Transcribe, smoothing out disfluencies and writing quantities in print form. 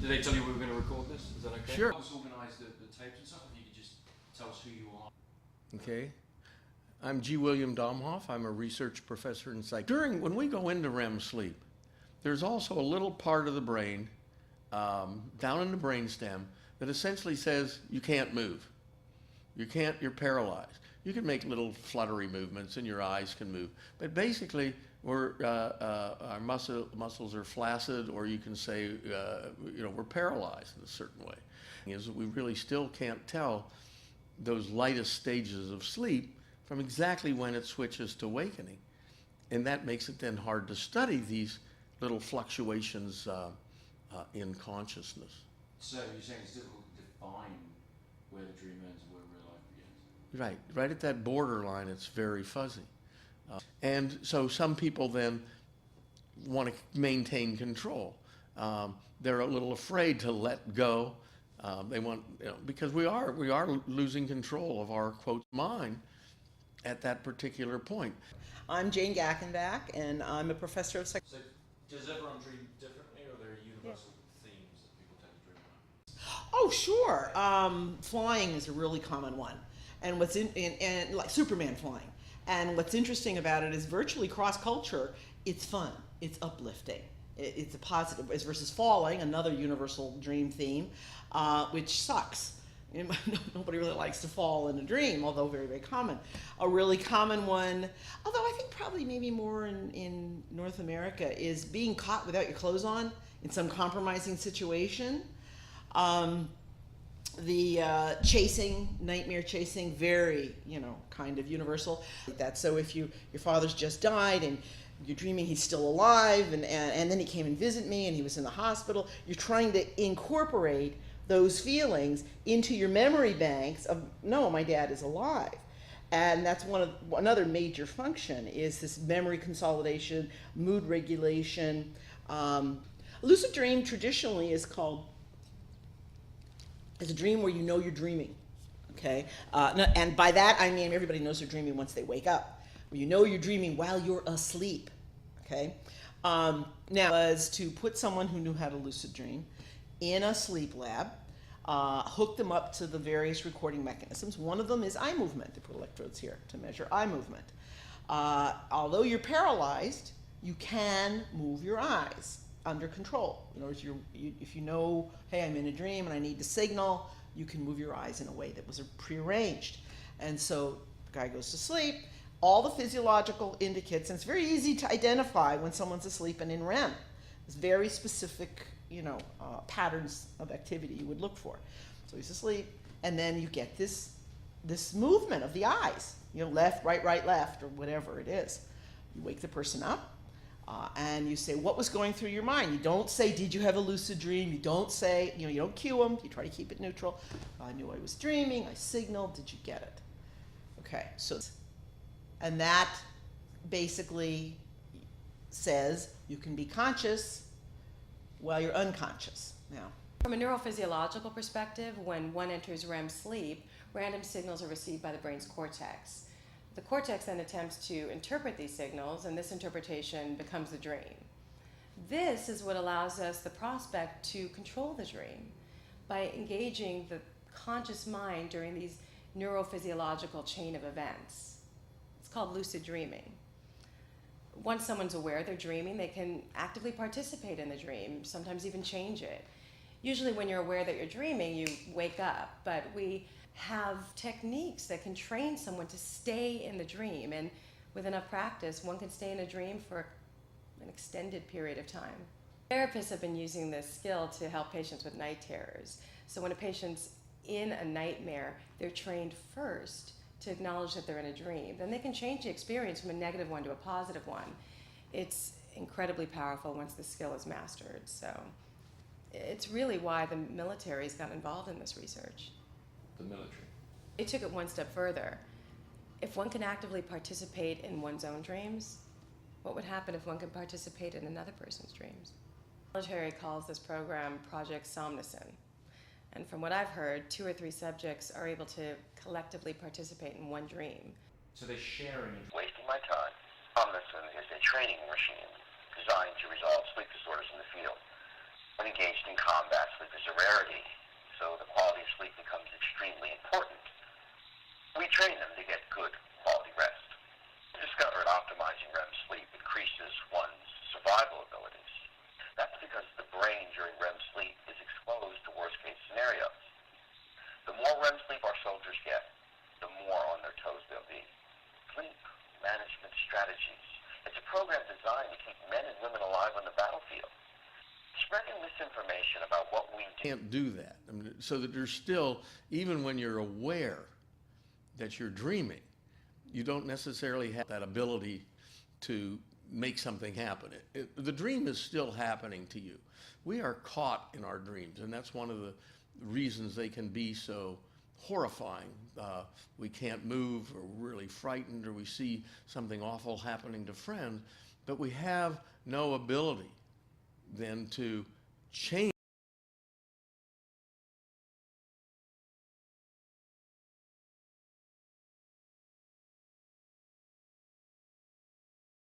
Did they tell you we were going to record this? Is that okay? Sure. Help us organise the tapes and stuff. If you could just tell us who you are. Okay. I'm G. William Domhoff. I'm a research professor in psych. When we go into REM sleep, there's also a little part of the brain down in the brainstem that essentially says you can't move. You're paralyzed. You can make little fluttery movements and your eyes can move. But basically, our muscles are flaccid, or you can say, we're paralyzed in a certain way. Is that we really still can't tell those lightest stages of sleep from exactly when it switches to awakening. And that makes it then hard to study these little fluctuations in consciousness. So you're saying it's difficult to define where the dream ends and where real life begins? Right at that borderline, it's very fuzzy. And so some people then want to maintain control. They're a little afraid to let go. They want, because we are losing control of our, quote, mind at that particular point. I'm Jane Gackenbach, and I'm a professor of psychology. So does everyone dream differently, or are there universal themes that people tend to dream about? Oh, sure. Flying is a really common one, and and like Superman flying. And what's interesting about it is virtually cross-culture, it's fun, it's uplifting, it's a positive, as versus falling, another universal dream theme, which sucks. Nobody really likes to fall in a dream, although very, very common. A really common one, although I think probably maybe more in North America, is being caught without your clothes on in some compromising situation. Nightmare chasing, very, kind of universal. So if your father's just died and you're dreaming he's still alive, and then he came and visited me and he was in the hospital, you're trying to incorporate those feelings into your memory banks of, no, my dad is alive. And that's another major function is this memory consolidation, mood regulation. Lucid dream traditionally is a dream where you know you're dreaming, okay? And by that I mean everybody knows they're dreaming once they wake up. Where you know you're dreaming while you're asleep, okay? Now, was to put someone who knew how to lucid dream in a sleep lab, hook them up to the various recording mechanisms. One of them is eye movement. They put electrodes here to measure eye movement. Although you're paralyzed, you can move your eyes under control. In other words, if you know, hey, I'm in a dream and I need to signal, you can move your eyes in a way that was prearranged. And so the guy goes to sleep. All the physiological indicates, and it's very easy to identify when someone's asleep and in REM. It's very specific, patterns of activity you would look for. So he's asleep, and then you get this movement of the eyes, left, right, left, or whatever it is. You wake the person up, and you say, what was going through your mind? You don't say, did you have a lucid dream? You don't say, you don't cue them. You try to keep it neutral. I knew I was dreaming. I signaled. Did you get it? Okay, and that basically says you can be conscious while you're unconscious. Now, from a neurophysiological perspective, when one enters REM sleep, random signals are received by the brain's cortex. The cortex then attempts to interpret these signals, and this interpretation becomes the dream. This is what allows us the prospect to control the dream by engaging the conscious mind during these neurophysiological chain of events. It's called lucid dreaming. Once someone's aware they're dreaming, they can actively participate in the dream, sometimes even change it. Usually when you're aware that you're dreaming, you wake up, but we have techniques that can train someone to stay in the dream, and with enough practice, one can stay in a dream for an extended period of time. Therapists have been using this skill to help patients with night terrors. So when a patient's in a nightmare, they're trained first to acknowledge that they're in a dream. Then they can change the experience from a negative one to a positive one. It's incredibly powerful once the skill is mastered. So it's really why the military's got involved in this research. The military? It took it one step further. If one can actively participate in one's own dreams, what would happen if one could participate in another person's dreams? The military calls this program Project Somnocen. And from what I've heard, 2 or 3 subjects are able to collectively participate in one dream. So they're sharing. Wasting my time. Somnocen is a training machine designed to resolve sleep disorders in the field. When and engaged in combat, sleep is a rarity, so the quality of sleep becomes extremely important. We train them to get good quality rest. We discovered optimizing REM sleep increases one's survival abilities. That's because the brain during REM sleep is exposed to worst-case scenarios. The more REM sleep our soldiers get, the more on their toes they'll be. Sleep management strategies. It's a program designed to keep men and women alive on the battlefield. Spreading misinformation about what we do. Can't do that. I mean, so that there's still, even when you're aware that you're dreaming, you don't necessarily have that ability to make something happen. The dream is still happening to you. We are caught in our dreams, and that's one of the reasons they can be so horrifying. We can't move, or we're really frightened, or we see something awful happening to friends, but we have no ability then to change